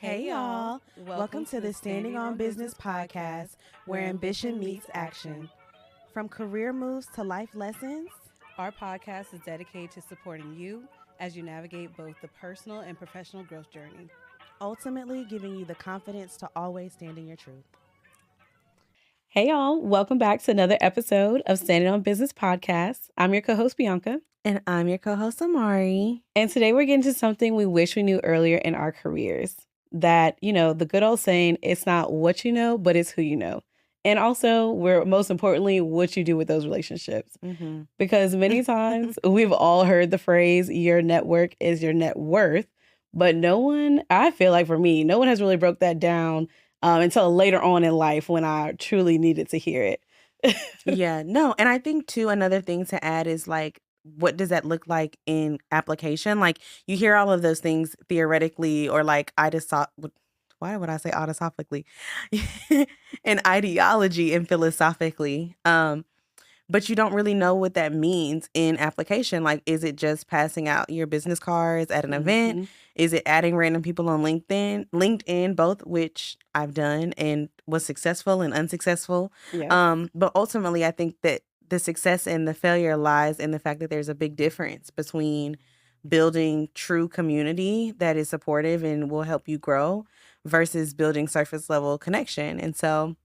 Hey y'all, welcome to the Standing on Business podcast, where ambition meets action. From career moves to life lessons, our podcast is dedicated to supporting you as you navigate both the personal and professional growth journey, ultimately giving you the confidence to always stand in your truth. Hey y'all, welcome back to another episode of Standing on Business podcast. I'm your co-host Bianca. And I'm your co-host Amari. And today we're getting to something we wish we knew earlier in our careers. That, the good old saying, it's not what you know, but it's who you know. And also, most importantly, what you do with those relationships. Mm-hmm. Because many times we've all heard the phrase, your network is your net worth. But I feel like for me, no one has really broke that down until later on in life when I truly needed to hear it. Yeah, no. And I think, too, another thing to add is like, what does that look like in application? Like, you hear all of those things theoretically, or like why would I say autosophically? In ideology and philosophically. But you don't really know what that means in application. Like, is it just passing out your business cards at an event? Is it adding random people on LinkedIn, both which I've done and was successful and unsuccessful. Yeah. But ultimately, I think that the success and the failure lies in the fact that there's a big difference between building true community that is supportive and will help you grow versus building surface level connection. And so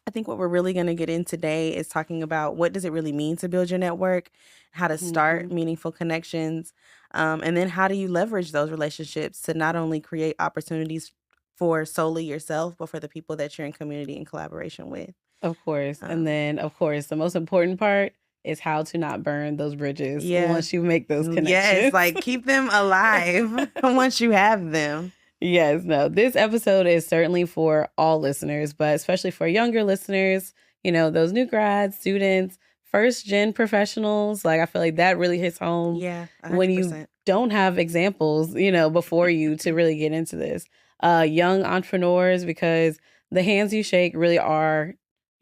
I think what we're really going to get in today is talking about what does it really mean to build your network, how to start meaningful connections, and then how do you leverage those relationships to not only create opportunities for solely yourself, but for the people that you're in community and collaboration with. Of course. And then, of course, the most important part is how to not burn those bridges once you make those connections. Yes, like keep them alive once you have them. Yes, no, this episode is certainly for all listeners, but especially for younger listeners, those new grads, students, first gen professionals. Like, I feel like that really hits home 100%. When you don't have examples, before you to really get into this. Young entrepreneurs, because the hands you shake really are,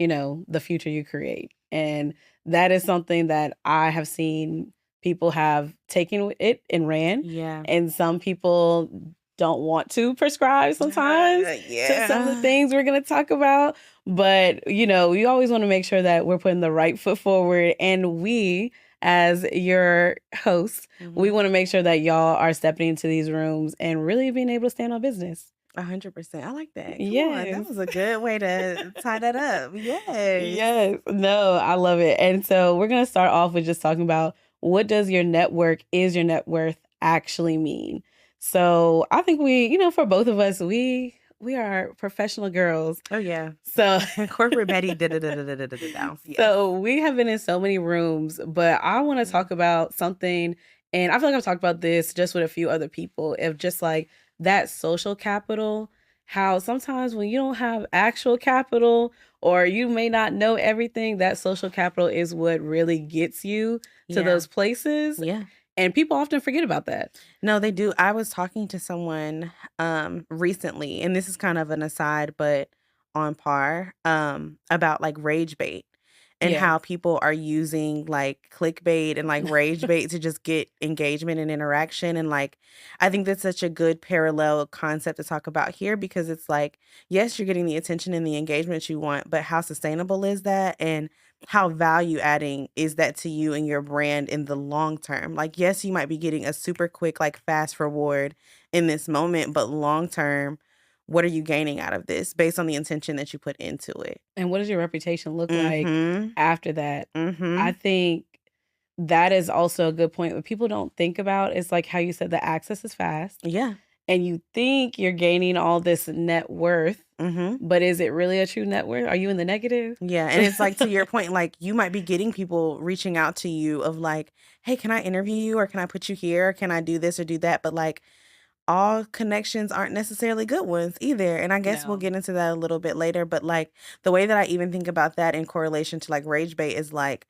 the future you create. And that is something that I have seen people have taken it and ran. Yeah. And some people don't want to prescribe sometimes to some of the things we're going to talk about. But, you always want to make sure that we're putting the right foot forward. And we, as your hosts, we want to make sure that y'all are stepping into these rooms and really being able to stand on business. 100%. I like that. Yeah, that was a good way to tie that up. Yes. No, I love it. And so we're going to start off with just talking about what does your network is your net worth actually mean? So I think for both of us, we are professional girls. Oh, yeah. So corporate Betty. So we have been in so many rooms, but I want to talk about something, and I feel like I've talked about this just with a few other people, of just like that social capital, how sometimes when you don't have actual capital or you may not know everything, that social capital is what really gets you to those places. Yeah. And people often forget about that. No, they do. I was talking to someone recently, and this is kind of an aside, but on par, about like rage bait and how people are using like clickbait and like rage bait to just get engagement and interaction. And like, I think that's such a good parallel concept to talk about here, because it's like, yes, you're getting the attention and the engagement you want, but how sustainable is that? And how value adding is that to you and your brand in the long term? Like, yes, you might be getting a super quick, like fast reward in this moment, but long term, what are you gaining out of this based on the intention that you put into it? And what does your reputation look like after that? I think that is also a good point. What people don't think about is like how you said the access is fast. Yeah. And you think you're gaining all this net worth, but is it really a true net worth? Are you in the negative? Yeah. And it's like, to your point, like you might be getting people reaching out to you of like, hey, can I interview you, or can I put you here? Or can I do this or do that? But like, all connections aren't necessarily good ones either. And I guess we'll get into that a little bit later. But like, the way that I even think about that in correlation to like rage bait is like,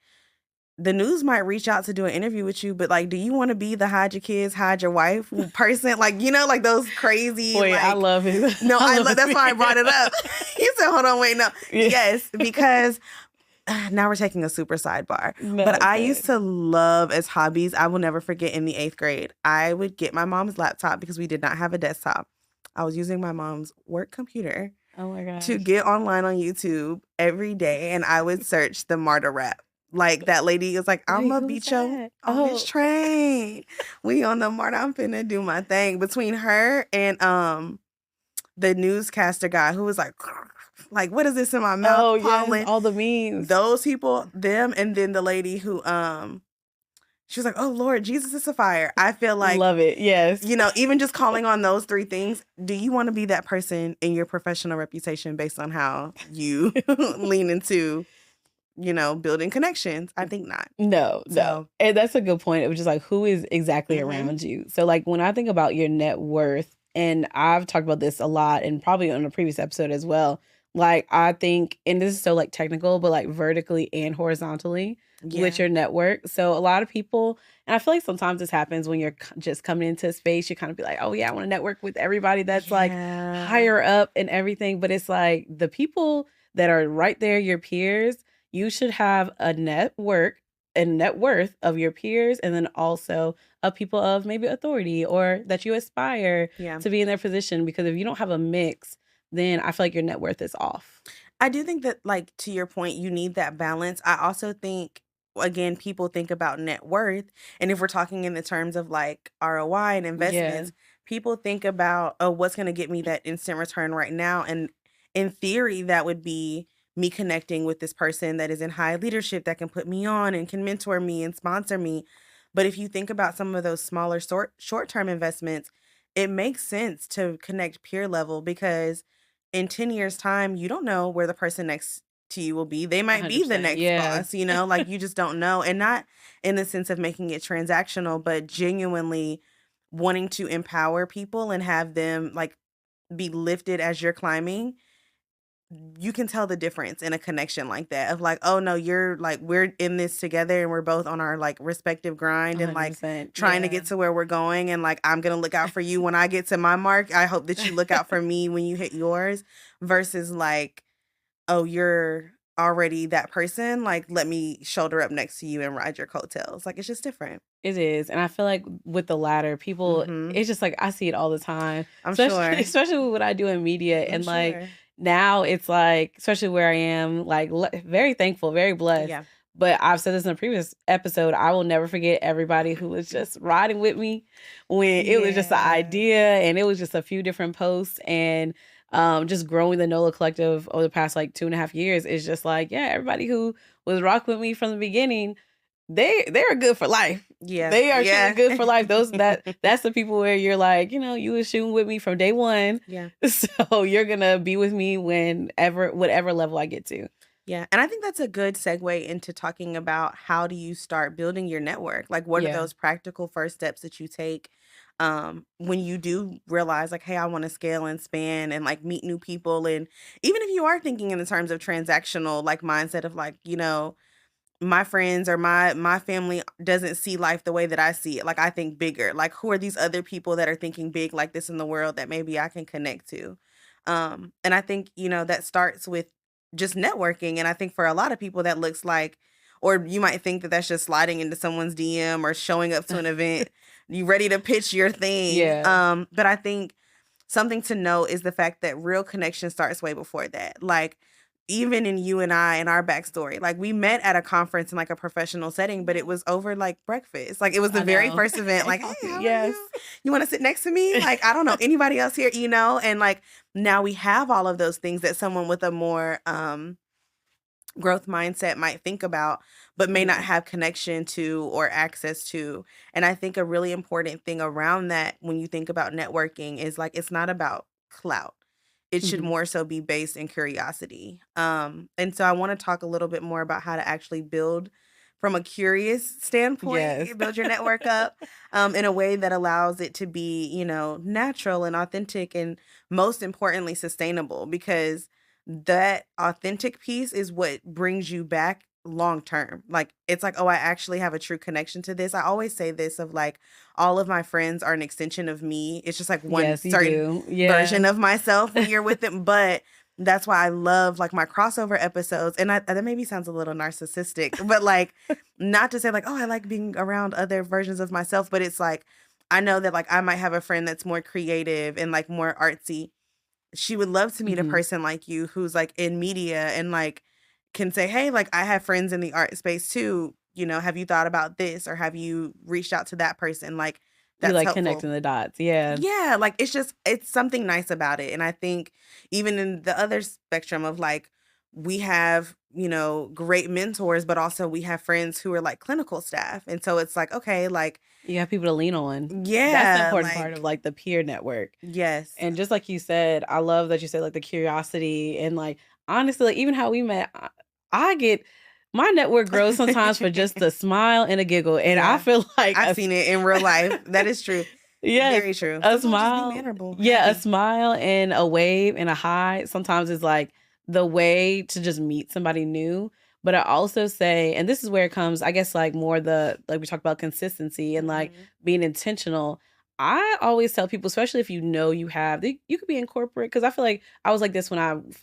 the news might reach out to do an interview with you, but like, do you want to be the hide your kids, hide your wife person? Like, like those crazy. Wait, like, I love it. No, that's why I brought it up. You said, hold on, wait, no. Yeah. Yes, because now we're taking a super sidebar. No, but I used to love, as hobbies, I will never forget, in the 8th grade, I would get my mom's laptop because we did not have a desktop. I was using my mom's work computer Oh my to gosh. get online on YouTube every day, and I would search the martyr rap. Like, that lady was like, Wait, "I'ma who was beat you that? on this Oh, train. We on the martyr. I'm finna do my thing." Between her and the newscaster guy who was like, "What is this in my mouth?" oh yes, Pollen. all the memes. Those people, them, and then the lady who she was like, "Oh Lord, Jesus is a fire." I feel like, Love it. Yes. even just calling on those three things, do you want to be that person in your professional reputation based on how you lean into, building connections? I think not. No, no. So, And that's a good point. It was just like, who is exactly mhm. around you? So, like, when I think about your net worth, and I've talked about this a lot and probably on a previous episode as well. Like, I think, and this is so like technical, but like vertically and horizontally with Yeah. your network. So, a lot of people, and I feel like sometimes this happens when you're just coming into a space, you kind of be like, oh, yeah, I want to network with everybody that's like Yeah. higher up and everything. But it's like the people that are right there, your peers, you should have a network and net worth of your peers, and then also of people of maybe authority or that you aspire Yeah. to be in their position. Because if you don't have a mix, then I feel like your net worth is off. I do think that, like, to your point, you need that balance. I also think, again, people think about net worth. And if we're talking in the terms of like ROI and Yeah, investments, people think about, oh, what's going to get me that instant return right now? And in theory, that would be me connecting with this person that is in high leadership that can put me on and can mentor me and sponsor me. But if you think about some of those smaller short-term investments, it makes sense to connect peer level because in 10 years time, you don't know where the person next to you will be. They might be the 100%. next Yeah, boss, like you just don't know. And not in the sense of making it transactional, but genuinely wanting to empower people and have them like be lifted as you're climbing. You can tell the difference in a connection like that of like, oh no, you're like, we're in this together and we're both on our like respective grind and like 100%. trying to Yeah. get to where we're going. And like, I'm going to look out for you when I get to my mark. I hope that you look out for me when you hit yours versus like, oh, you're already that person. Like, let me shoulder up next to you and ride your coattails. Like, it's just different. It is, and I feel like with the latter, people, Mm-hmm. it's just like I see it all the time, I'm especially sure. especially with what I do in media, I'm and like sure. now it's like, especially where I am, like very thankful, very blessed. Yeah. But I've said this in a previous episode. I will never forget everybody who was just riding with me when it was just an Yeah. idea, and it was just a few different posts, and just growing the NOLA Collective over the past like 2.5 years is just like, yeah, everybody who was rocking with me from the beginning, they are good for life. Yeah. They are truly Yeah. good for life. That's the people where you're like, you was shooting with me from day one. Yeah. So you're gonna be with me whatever level I get to. Yeah, and I think that's a good segue into talking about how do you start building your network? Like, what are Yeah. those practical first steps that you take when you do realize, like, hey, I want to scale and span and like meet new people? And even if you are thinking in the terms of transactional, like mindset of like, my friends or my family doesn't see life the way that I see it. Like, I think bigger. Like, who are these other people that are thinking big like this in the world that maybe I can connect to? And I think, that starts with just networking. And I think for a lot of people that looks like, or you might think that that's just sliding into someone's DM or showing up to an event, you ready to pitch your thing. Yeah. But I think something to note is the fact that real connection starts way before that. Like, even in you and I and our backstory, like we met at a conference in like a professional setting, but it was over like breakfast. Like, it was the I very know. first event. And Like, hey, coffee. how are Yes. you? You want to sit next to me? Like, I don't know anybody else here, and like now we have all of those things that someone with a more growth mindset might think about, but may not Yeah. have connection to or access to. And I think a really important thing around that when you think about networking is like, it's not about clout. It should Mhm. more so be based in curiosity. And so I want to talk a little bit more about how to actually build from a curious Yes. standpoint, build your network up in a way that allows it to be, natural and authentic and most importantly, sustainable because that authentic piece is what brings you back long term. Like, it's like, oh, I actually have a true connection to this. I always say this of like, all of my friends are an extension of me. It's just like one Yes, you certain do. Yeah. version of myself when you're with them. But that's why I love like my crossover episodes. And that maybe sounds a little narcissistic, but like, not to say like, oh, I like being around other versions of myself, but it's like, I know that, like, I might have a friend that's more creative and, like, more artsy. She would love to meet a person like you who's, like, in media and, like, can say, "Hey, like, I have friends in the art space too, you know, have you thought about this, or have you reached out to that person?" Like, You that's like helpful. connecting the dots, yeah. Yeah, like, it's something nice about it, and I think even in the other spectrum of, like, we have, you know, great mentors, but also we have friends who are, like, clinical staff, and so it's like, okay, like You have people to lean on. That's the yeah, important part of, like like, the peer network. yes. And just like you said, I love that you said, like, the curiosity and, like, honestly, like, even how we met, I get my network grows sometimes for just a smile and a giggle, and I Yeah. feel like I've seen it in real life. That is true. yes, Very true. a Sometimes just be smile mannerable, yeah, a happy. smile and a wave and a hi sometimes is, like, the way to just meet somebody new, but I also say and this is where it comes, I guess, like, more the like, we talked about consistency and, like, Mhm. being intentional. I always tell people, especially if you know you have you could be in corporate because I feel like I was like this when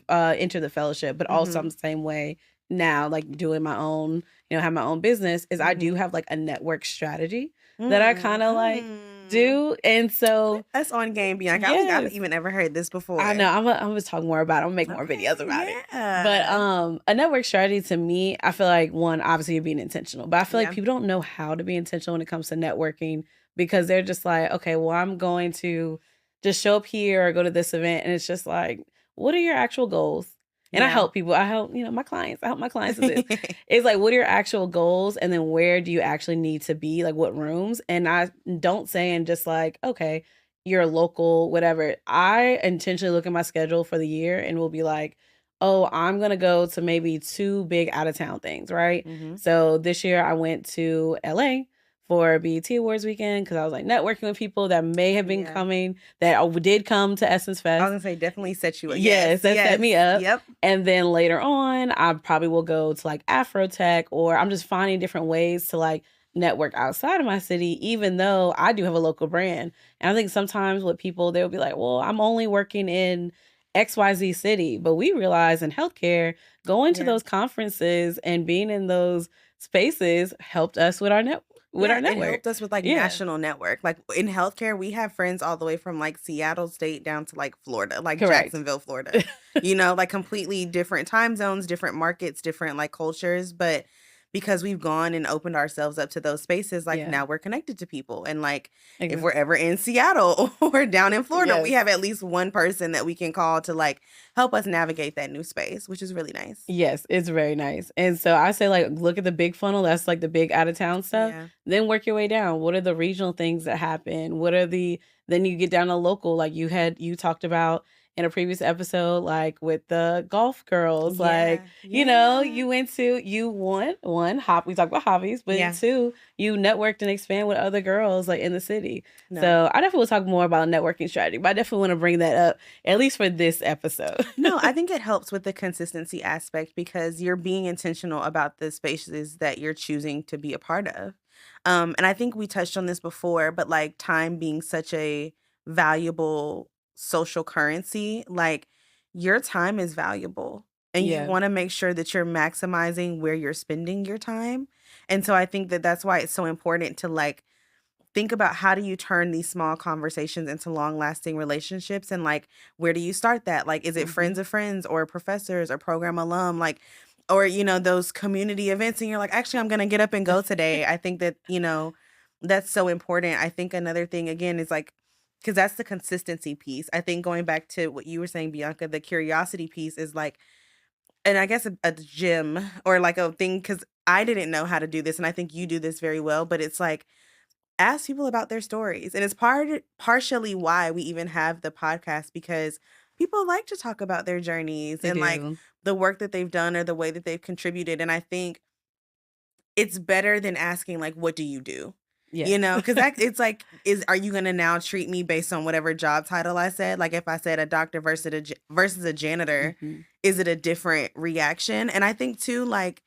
I, entered the fellowship, but also I'm Mhm. the same way now, like, doing my own have my own business, is I do Mhm. have, like, a network strategy that I Mm, kinda, like, mm. do, and Put so us on game, Bianca. I don't think I've yes. even ever heard this I before. know, I'm gonna talk more about it, I'm gonna make more Okay, videos about it. But, yeah. a network strategy to me, I feel like, 1, obviously, you're being intentional, but I feel like Yeah. people don't know how to be intentional when it comes to networking because they're just like, "Okay, well, I'm going to just show up here or go to this event," and it's just like, what are your actual goals? And I Yeah. help people, I help, my clients, I help my clients with this. It's like, what are your actual goals, and then where do you actually need to be, like, what rooms? And I don't say and just like, "Okay, your local whatever." I intentionally look at my schedule for the year and will be like, "Oh, I'm gonna go to maybe 2 big out of town things," right? Mhm. So this year I went to LA for BET Awards weekend because I was like networking with people that may have been Yeah. coming that did come to Essence I was Fest. gonna say definitely set you up. Yes, Yes, that set yes. me up. Yep. And then later on, I probably will go to like Afro Tech, or I'm just finding different ways to like network outside of my city, even though I do have a local brand. And I think sometimes with people, they'll be like, well, I'm only working in XYZ city. But we realize in healthcare, going to Yeah. those conferences and being in those spaces helped us with our Yeah, it network. helped us with, like, Yeah. national network. Like, in healthcare, we have friends all the way from, like, Seattle State down to, like, Florida, like, Correct. Jacksonville, Florida. You know, like, completely different time zones, different markets, different, like, cultures, but because we've gone and opened ourselves up to those spaces, like, Yeah. now we're connected to people, and, like, if Exactly. we're ever in Seattle or down in Florida, we Yes. have at least one person that we can call to, like, help us navigate that new space, which is really nice. Yes, it's very nice. And so I say, like, look at the big funnel, that's like the big out of town stuff, Yeah. then work your way down. What are the regional things that happen? What are the then you get down to local, like you talked about in a previous episode, like with the golf girls, like, Yeah, yeah. you went to you one hop we talked about hobbies, but Yeah. two, you networked and expand with other girls like in the city. No. So I definitely will talk more about networking strategy, but I definitely want to bring that up at least for this episode. No, I think it helps with the consistency aspect because you're being intentional about the spaces that you're choosing to be a part of. And I think we touched on this before, but like time being such a valuable social currency, like your time is valuable and you Yeah. want to make sure that you're maximizing where you're spending your time. And so I think that that's why it's so important to like think about how do you turn these small conversations into long-lasting relationships and, like, where do you start that? Like, is it friends Mhm. of friends or professors or program alum, like or, you know, those community events and you're like, "Actually, I'm gonna get up and go today." I think that, you know, that's so important. I think another thing again is, like, because that's the consistency piece. I think going back to what you were saying, Bianca, the curiosity piece is, like and I guess a gym or, like, a thing because I didn't know how to do this, and I think you do this very well, but it's like ask people about their stories, and it's partially why we even have the podcast because people like to talk about their journeys They and, like, do. the work that they've done or the way that they've contributed, and I think it's better than asking, like, "What do you do?" You Yes. know, because that it's like, are you gonna now treat me based on whatever job title I said? Like, if I said a doctor versus a janitor, Mhm. is it a different reaction? And I think too, like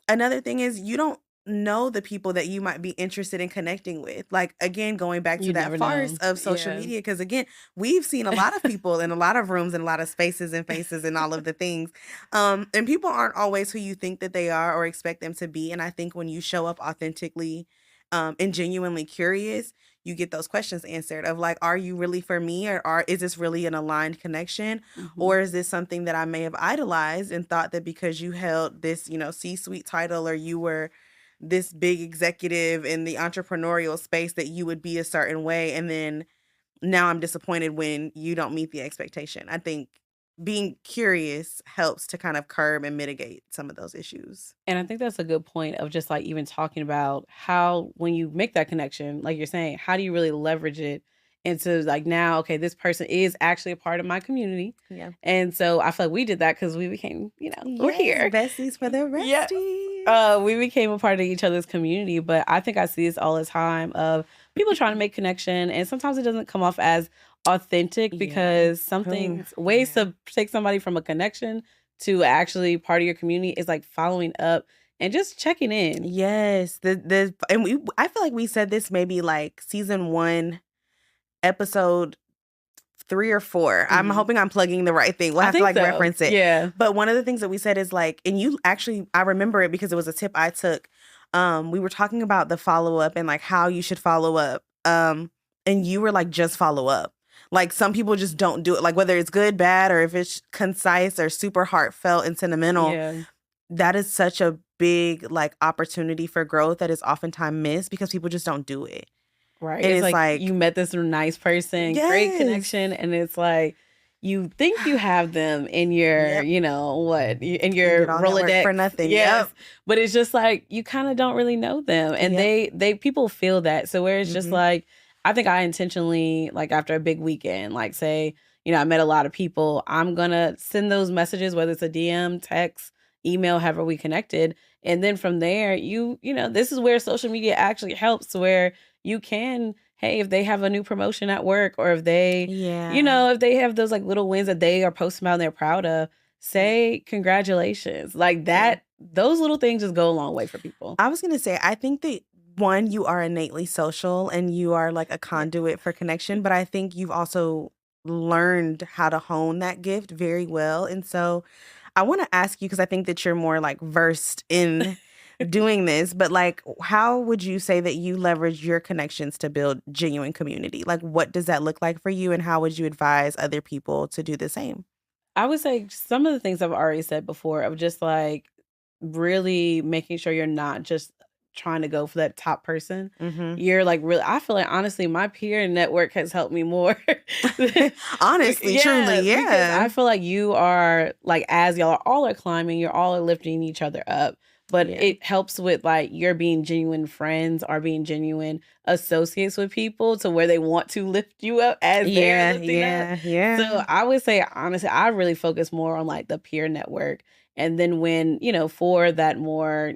another thing is you don't know the people that you might be interested in connecting with. Like, again, going back to You that never farce know. of social Yeah. media, because again, we've seen a lot of people in a lot of rooms and a lot of spaces and faces and all of the things. And people aren't always who you think that they are or expect them to be. And I think when you show up authentically and genuinely curious, you get those questions answered of like, are you really for me, or is this really an aligned connection? Or is this something that I may have idolized and thought that because you held this, C-suite title, or you were this big executive in the entrepreneurial space, that you would be a certain way, and then now I'm disappointed when you don't meet the expectation. I think being curious helps to kind of curb and mitigate some of those issues. And I think that's a good point of just like even talking about how when you make that connection, like you're saying, how do you really leverage it into like now, okay, this person is actually a part of my community. Yeah. And so I feel like we did that because we became, we're here. Besties for the resties. We became a part of each other's community. But I think I see this all the time of people trying to make connection. And sometimes it doesn't come off as authentic because ways to take somebody from a connection to actually part of your community is like following up and just checking in. Yes. I feel like we said this maybe like season 1, episode 3 or 4. I'm hoping I'm plugging the right thing. We'll have to like reference it. Yeah. But one of the things that we said is like, and you actually, I remember it because it was a tip I took. We were talking about the follow up and like how you should follow up. And you were like, just follow up. Like some people just don't do it. Like whether it's good, bad, or if it's concise or super heartfelt and sentimental. Yeah. That is such a big like opportunity for growth that is oftentimes missed because people just don't do it. Right. It's like you met this nice person, great connection, and it's like you think you have them in your, in your Rolodex for nothing. Yes. But it's just like you kind of don't really know them, and they people feel that. So where it's just like, I think I intentionally, like after a big weekend, like say, I met a lot of people, I'm gonna send those messages, whether it's a DM, text, email, however we connected, and then from there, this is where social media actually helps, where you can, hey, if they have a new promotion at work, or if they, if they have those like little wins that they are posting about and they're proud of, say congratulations. Like that, those little things just go a long way for people. I was going to say, I think that one, you are innately social and you are like a conduit for connection, but I think you've also learned how to hone that gift very well. And so I want to ask you, because I think that you're more like versed in doing this, but like, how would you say that you leverage your connections to build genuine community? Like, what does that look like for you, and how would you advise other people to do the same? I would say some of the things I've already said before of just like really making sure you're not just trying to go for that top person. You're like really, I feel like honestly, my peer network has helped me more. Honestly, truly, because I feel like you are like, as y'all all are climbing, you're all lifting each other up. But it helps with like you're being genuine friends or being genuine associates with people to where they want to lift you up as they're lifting up. So I would say honestly, I really focus more on like the peer network. And then when, for that more,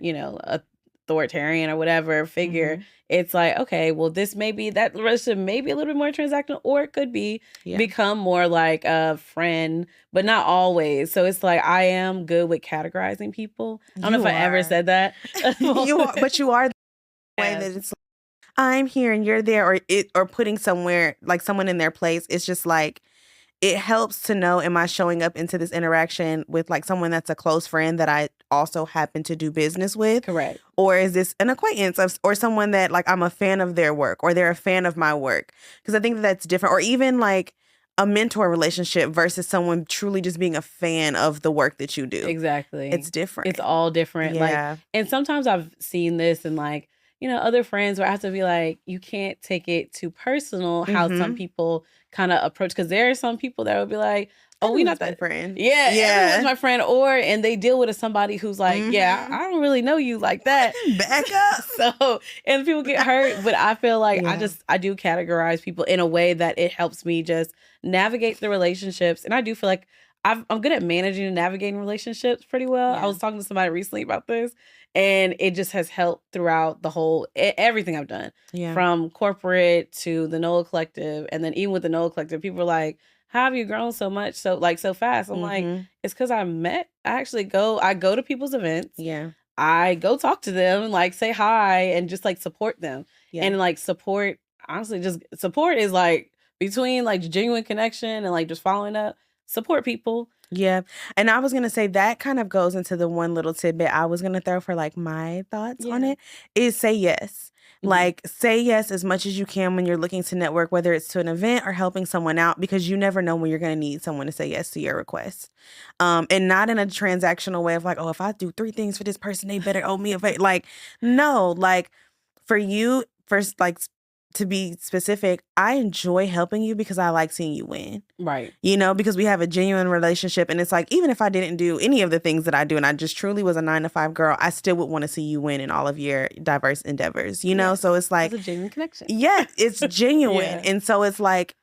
authoritarian or whatever figure, it's like, okay, well, this may be that relationship may be a little bit more transactional, or it could be become more like a friend, but not always. So it's like I am good with categorizing people. I don't know if I ever said that. You are, but you are the way that it's like, I'm here and you're there, or putting somewhere like someone in their place. It's just like, it helps to know, am I showing up into this interaction with like someone that's a close friend that I also happen to do business with? Correct. Or is this an acquaintance or someone that like I'm a fan of their work, or they're a fan of my work? Because I think that's different. Or even like a mentor relationship versus someone truly just being a fan of the work that you do. Exactly. It's different. It's all different. Yeah. Like, and sometimes I've seen this and like, other friends where I have to be like, you can't take it too personal how some people kind of approach. Because there are some people that will be like, oh, we're not that friend. Yeah, everyone's my friend. And they deal with somebody who's like, I don't really know you like that. Back up. So, and people get hurt. But I feel like I do categorize people in a way that it helps me just navigate the relationships. And I do feel like I'm good at managing and navigating relationships pretty well. I was talking to somebody recently about this, and it just has helped throughout the whole everything I've done, from corporate to the NOLA Collective, and then even with the NOLA Collective, people are like, "How have you grown so much, so fast?" I'm like, it's because I go to people's events, I go talk to them and like say hi and just like support them, and like support. Honestly, just support is like between like genuine connection and like just following up. Support people. Yeah. And I was going to say that kind of goes into the one little tidbit I was going to throw for like my thoughts on it is say yes. Like, say yes as much as you can when you're looking to network, whether it's to an event or helping someone out, because you never know when you're going to need someone to say yes to your request. And not in a transactional way of like, oh, if I do 3 things for this person, they better owe me a favor. Like, no, like for you, first, like to be specific, I enjoy helping you because I like seeing you win. Right. You know, because we have a genuine relationship. And it's like, even if I didn't do any of the things that I do and I just truly was a 9-to-5 girl, I still would want to see you win in all of your diverse endeavors, you know? So it's like, it's a genuine connection. Yeah, it's genuine. And so it's like,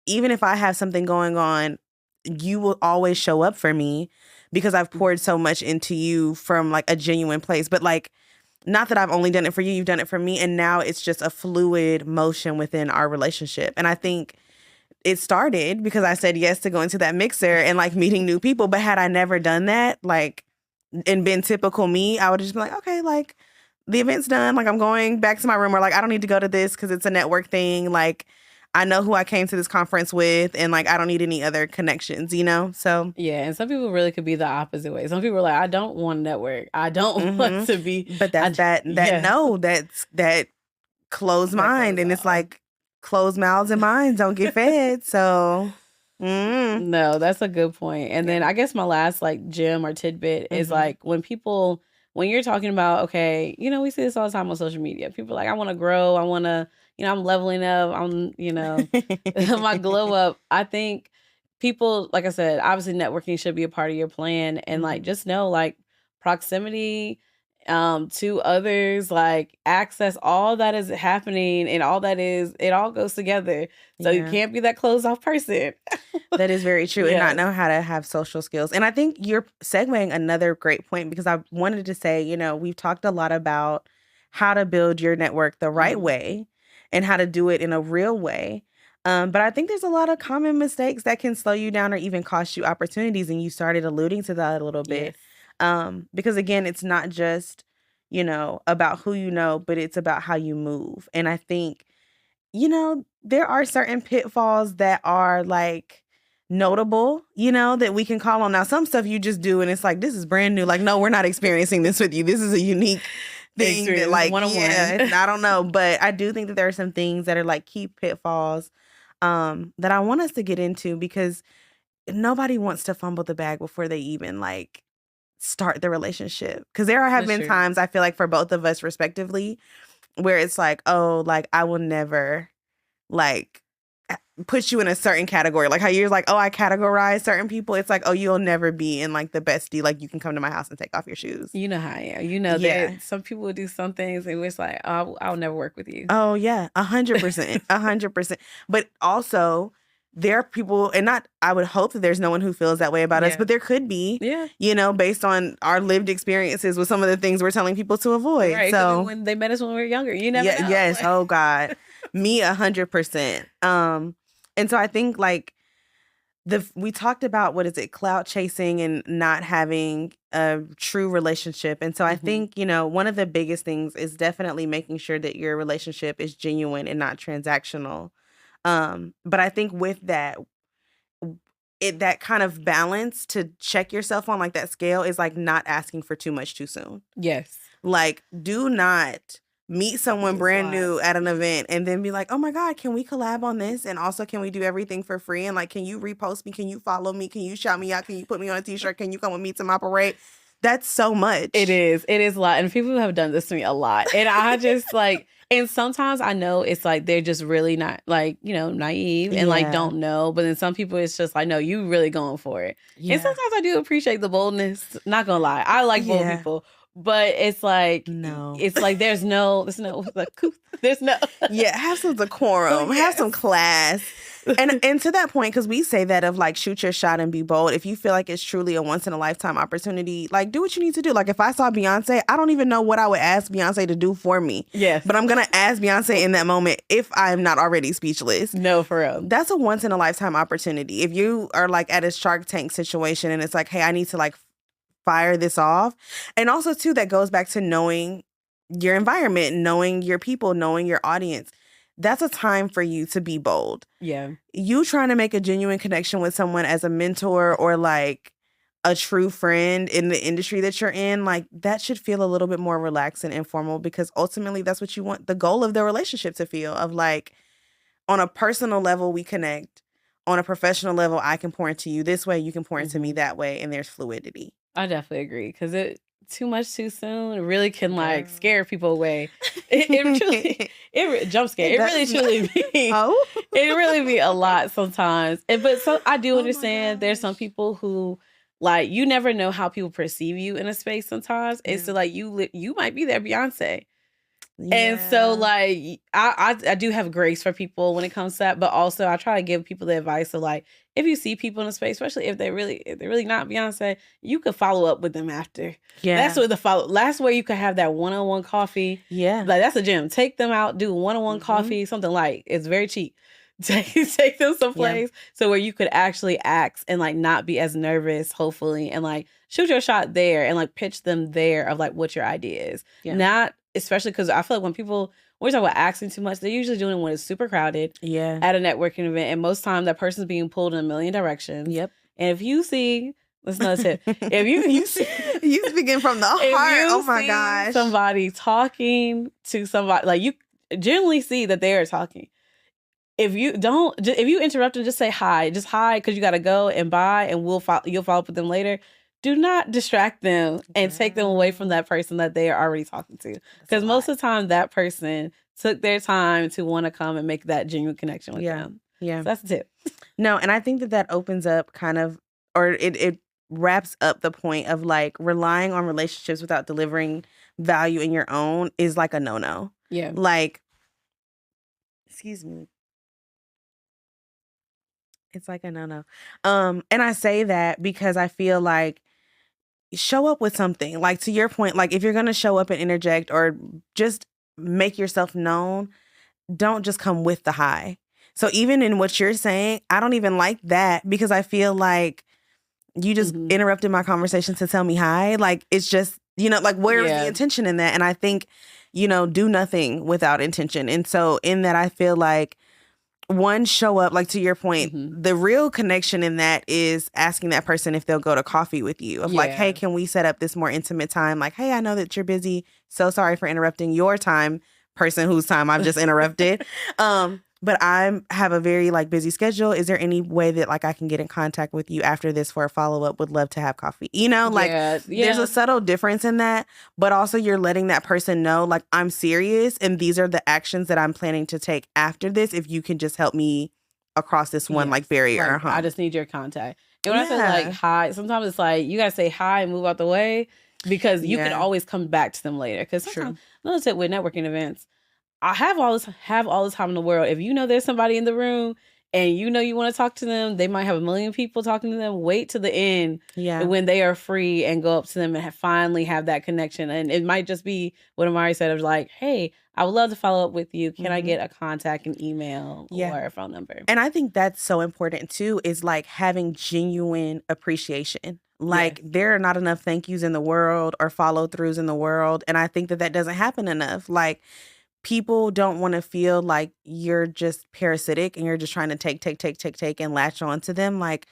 even if I have something going on, you will always show up for me because I've poured so much into you from like a genuine place. But like, not that I've only done it for you, you've done it for me. And now it's just a fluid motion within our relationship. And I think it started because I said yes to going to that mixer and like meeting new people. But had I never done that, like, and been typical me, I would just be like, okay, like the event's done. Like I'm going back to my room, or like, I don't need to go to this because it's a network thing. Like I know who I came to this conference with, and like I don't need any other connections, you know? So yeah, and some people really could be the opposite way. Some people are like, I don't want to network. I don't want to be. But that's that closed mind, and it's like closed mouths and minds don't get fed. So no, that's a good point. And then I guess my last like gem or tidbit is like when you're talking about, okay, you know, we see this all the time on social media. People are like, I want to grow. I want to, you know, I'm leveling up. I'm, you know, my glow up. I think people, like I said, obviously networking should be a part of your plan. And like, just know like proximity to others, like access, all that is happening and all that is, it all goes together. So you can't be that closed off person. That is very true. And not know how to have social skills. And I think you're segueing another great point, because I wanted to say, you know, we've talked a lot about how to build your network the right way and how to do it in a real way. But I think there's a lot of common mistakes that can slow you down or even cost you opportunities. And you started alluding to that a little bit. Because again, it's not just, you know, about who you know, but it's about how you move. And I think, you know, there are certain pitfalls that are like notable, you know, that we can call on. Now, some stuff you just do and it's like, this is brand new. Like, no, we're not experiencing this with you. This is a unique thing that like, I don't know. But I do think that there are some things that are like key pitfalls that I want us to get into, because nobody wants to fumble the bag before they even like start the relationship. Because there have been times, I feel like, for both of us respectively, where it's like, oh, like I will never like put you in a certain category. Like how you're like, oh, I categorize certain people. It's like, oh, you'll never be in like the bestie. Like you can come to my house and take off your shoes. You know how I am. You know that some people will do some things and it's like, oh, I'll never work with you. Oh yeah, 100%, 100%. But also, there are people, and not, I would hope that there's no one who feels that way about us, but there could be, you know, based on our lived experiences with some of the things we're telling people to avoid. Right. So when they met us when we were younger, you never know. Yes. Oh God. Me 100%. And so I think like we talked about, what is it, clout chasing and not having a true relationship. And so I think, you know, one of the biggest things is definitely making sure that your relationship is genuine and not transactional. But I think with that, that kind of balance to check yourself on, like that scale, is like not asking for too much too soon. Yes. Like, do not meet someone brand new at an event and then be like, oh my God, can we collab on this? And also, can we do everything for free? And like, can you repost me? Can you follow me? Can you shout me out? Can you put me on a t-shirt? Can you come with me to my parade? That's so much. It is a lot. And people have done this to me a lot. And I just like, and sometimes I know it's like, they're just really not like, you know, naive and like don't know. But then some people, it's just like, no, you really going for it. Yeah. And sometimes I do appreciate the boldness. Not gonna lie. I like bold people. But it's like, it's like, there's no, have some decorum, have some class. And to that point, because we say that of like, shoot your shot and be bold. If you feel like it's truly a once in a lifetime opportunity, like do what you need to do. Like if I saw Beyonce, I don't even know what I would ask Beyonce to do for me. Yes. But I'm going to ask Beyonce in that moment if I'm not already speechless. No, for real. That's a once in a lifetime opportunity. If you are like at a Shark Tank situation and it's like, hey, I need to like fire this off. And also too, that goes back to knowing your environment, knowing your people, knowing your audience. That's a time for you to be bold. Yeah. You trying to make a genuine connection with someone as a mentor or like a true friend in the industry that you're in, like that should feel a little bit more relaxed and informal, because ultimately that's what you want the goal of the relationship to feel, of like, on a personal level we connect, on a professional level I can pour into you this way, you can pour into me that way, and there's fluidity. I definitely agree, because it too much too soon really can like scare people away. It truly jump scare. It really truly be Oh, it really be a lot sometimes. But so I do understand there's some people who like you never know how people perceive you in a space sometimes. And so like you might be their Beyonce. And so, like, I do have grace for people when it comes to that, but also I try to give people the advice of like, if you see people in a space, especially if they're really not Beyonce, you could follow up with them after. That's what that's where you could have that one-on-one coffee. Yeah, like that's a gym. Take them out, do one-on-one coffee, something like it's very cheap. Take them someplace so where you could actually ask and like not be as nervous, hopefully, and like shoot your shot there and like pitch them there of like what your idea is. Not especially because I feel like when we talk about asking too much, they're usually doing it when it's super crowded at a networking event. And most time that person's being pulled in a million directions. And if you see, let's not tip. If you see, you speaking from the heart. Oh my gosh. Somebody talking to somebody, like you generally see that they are talking. If you interrupt and just say hi, because you got to go and bye, and you'll follow up with them later. Do not distract them and take them away from that person that they are already talking to. Because most of the time, that person took their time to want to come and make that genuine connection with them. Yeah. So that's the tip. No, and I think that opens up kind of, or it wraps up the point of like relying on relationships without delivering value in your own is like a no-no. Yeah. Like, excuse me. It's like a no-no. And I say that because I feel like show up with something. Like, to your point, like if you're going to show up and interject or just make yourself known, don't just come with the high. So even in what you're saying, I don't even like that, because I feel like you just interrupted my conversation to tell me hi. Like, it's just, like, where is the intention in that? And I think, do nothing without intention. And so in that, I feel like, one, show up, like to your point, the real connection in that is asking that person if they'll go to coffee with you. Of like, hey, can we set up this more intimate time? Like, hey, I know that you're busy. So sorry for interrupting your time, person whose time I've just interrupted. But I have a very like busy schedule. Is there any way that like I can get in contact with you after this for a follow-up? Would love to have coffee. There's a subtle difference in that, but also you're letting that person know like, I'm serious and these are the actions that I'm planning to take after this. If you can just help me across this one like barrier. Like, I just need your contact. And when I say like hi, sometimes it's like you gotta say hi and move out the way, because you can always come back to them later. Because sometimes, let's say with networking events, I have all the time in the world. If you know there's somebody in the room and you want to talk to them, they might have a million people talking to them. Wait to the end when they are free and go up to them and finally have that connection. And it might just be what Amari said of like, hey, I would love to follow up with you. Can I get a contact, an email, or a phone number? And I think that's so important too, is like having genuine appreciation. Like there are not enough thank yous in the world or follow throughs in the world. And I think that doesn't happen enough. Like, people don't want to feel like you're just parasitic and you're just trying to take and latch on to them. Like,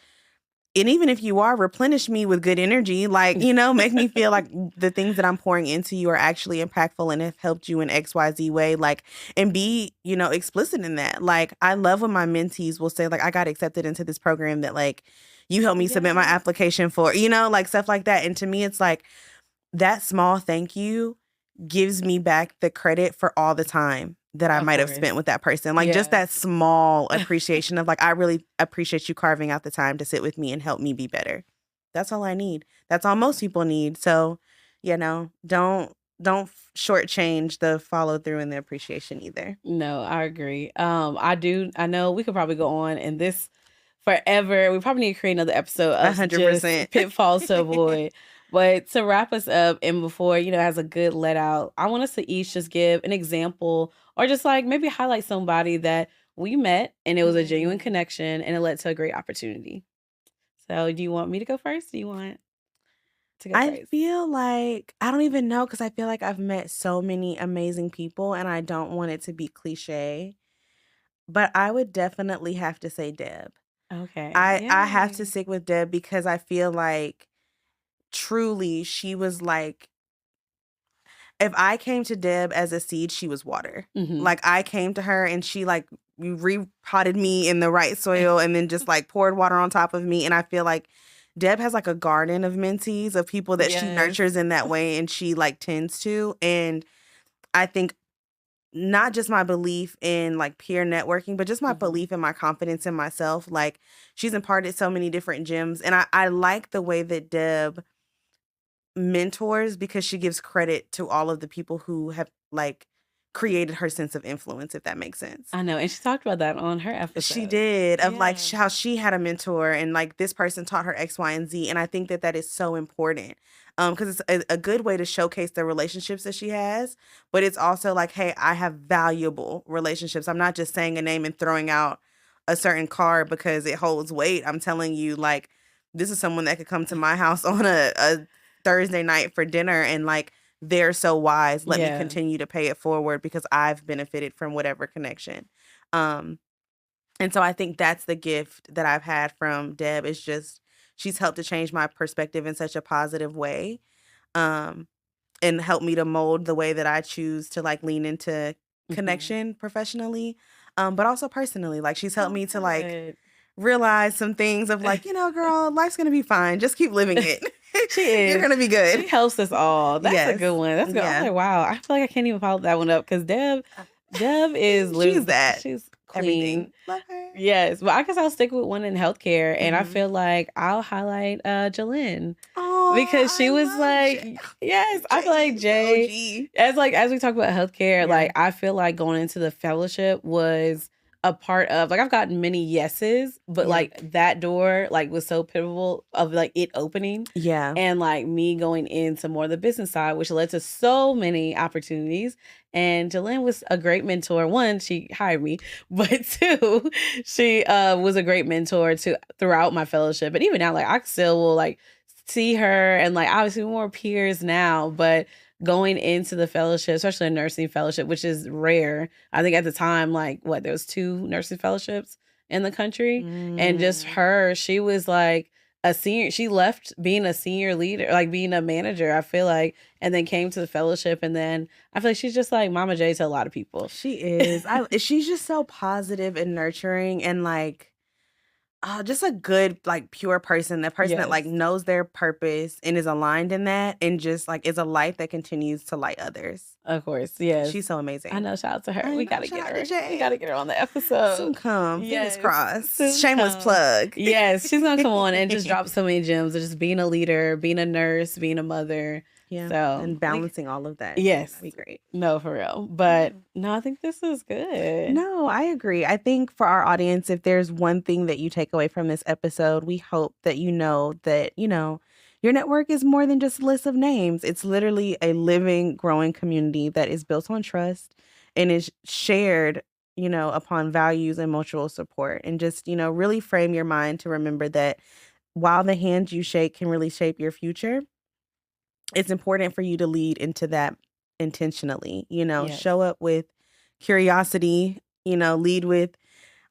and even if you are, replenish me with good energy. Like, make me feel like the things that I'm pouring into you are actually impactful and have helped you in XYZ way. Like, and be, explicit in that. Like, I love when my mentees will say like, I got accepted into this program that like you helped me submit my application for, like stuff like that. And to me, it's like that small thank you gives me back the credit for all the time that I might have spent with that person. Like just that small appreciation of like, I really appreciate you carving out the time to sit with me and help me be better. That's all I need. That's all most people need. So, don't shortchange the follow through and the appreciation either. No, I agree. I know we could probably go on and this forever. We probably need to create another episode of 100% pitfalls to avoid. But to wrap us up, and before, has a good let out, I want us to each just give an example or just like maybe highlight somebody that we met and it was a genuine connection and it led to a great opportunity. So do you want me to go first? Do you want to go first? I feel like, I don't even know, because I feel like I've met so many amazing people and I don't want it to be cliche, but I would definitely have to say Deb. Okay. I have to stick with Deb because I feel like truly, she was like, if I came to Deb as a seed, she was water. Like, I came to her and she like repotted me in the right soil and then just like poured water on top of me. And I feel like Deb has like a garden of mentees, of people that she nurtures in that way and she like tends to. And I think not just my belief in like peer networking, but just my belief in my confidence in myself. Like, she's imparted so many different gems. And I like the way that Deb mentors, because she gives credit to all of the people who have like created her sense of influence, if that makes sense. I know. And she talked about that on her episode. She did, of like how she had a mentor and like this person taught her X, Y, and Z. And I think that that is so important, because it's a good way to showcase the relationships that she has. But it's also like, hey, I have valuable relationships. I'm not just saying a name and throwing out a certain card because it holds weight. I'm telling you, like, this is someone that could come to my house on a Thursday night for dinner and like, they're so wise. Let me continue to pay it forward because I've benefited from whatever connection. And so I think that's the gift that I've had from Deb, is just she's helped to change my perspective in such a positive way, and help me to mold the way that I choose to like lean into connection professionally, but also personally. Like, she's helped me to like realize some things of like, girl, life's gonna be fine. Just keep living it. She is. You're gonna be good. She helps us all. That's a good one. That's good. I'm like, wow. I feel like I can't even follow that one up because Deb is she's that. She's clean. Everything. Love her. Yes, but I guess I'll stick with one in healthcare, and I feel like I'll highlight Jalen. Oh, because she was like, yes, I feel like Jay, as we talk about healthcare, like I feel like going into the fellowship was a part of, like, I've gotten many yeses, but like that door like was so pivotal of like it opening. Yeah. And like me going into more of the business side, which led to so many opportunities. And Jalen was a great mentor. One, she hired me, but two, she was a great mentor throughout my fellowship. And even now, like, I still will like see her, and like obviously more peers now, but going into the fellowship, especially a nursing fellowship, which is rare. I think at the time, like, there was 2 nursing fellowships in the country. And just her, she was like a senior. She left being a senior leader, like being a manager, I feel like, and then came to the fellowship. And then I feel like she's just like Mama J to a lot of people. She is. She's just so positive and nurturing, and like, just a good, like, pure person. A person that like knows their purpose and is aligned in that, and just like is a light that continues to light others. Of course, yes. She's so amazing. I know. Shout out to her. We gotta get her. We gotta get her on the episode. Soon come. Fingers crossed. Shameless plug. Yes, she's gonna come on and just drop so many gems of just being a leader, being a nurse, being a mother. Yeah. So, and balancing all of that. Yes. That'd be great. No, for real. But no, I think this is good. No, I agree. I think for our audience, if there's one thing that you take away from this episode, we hope that that, your network is more than just a list of names. It's literally a living, growing community that is built on trust and is shared, upon values and mutual support. And just, really frame your mind to remember that while the hand you shake can really shape your future, it's important for you to lead into that intentionally, show up with curiosity, lead with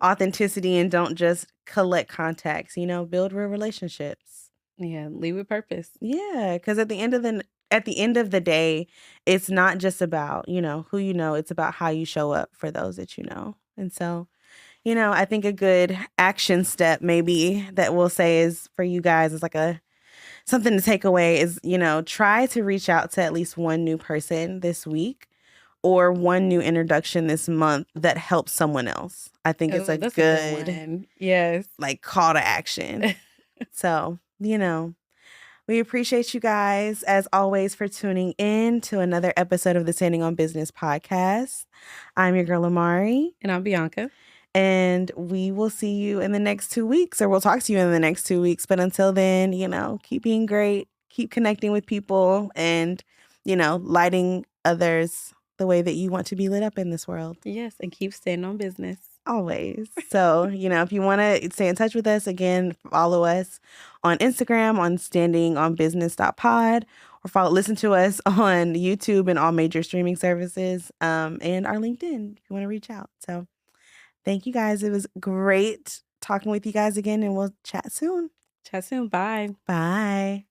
authenticity, and don't just collect contacts, build real relationships. Yeah. Lead with purpose. Yeah. Because at the end of the day, it's not just about, who it's about how you show up for those that you know. And so, I think a good action step maybe that we'll say is for you guys is like something to take away is, try to reach out to at least one new person this week or one new introduction this month that helps someone else. I think it's a good one. Yes. Like, call to action. So, we appreciate you guys, as always, for tuning in to another episode of the Standing on Business podcast. I'm your girl, Amari. And I'm Bianca. And we will see you in the next 2 weeks, or we'll talk to you in the next 2 weeks. But until then, keep being great, keep connecting with people, and, lighting others the way that you want to be lit up in this world. Yes, and keep staying on business. Always. So, if you want to stay in touch with us, again, follow us on Instagram on standingonbusiness.pod, or listen to us on YouTube and all major streaming services, and our LinkedIn if you want to reach out. So thank you guys. It was great talking with you guys again, and we'll chat soon. Bye. Bye.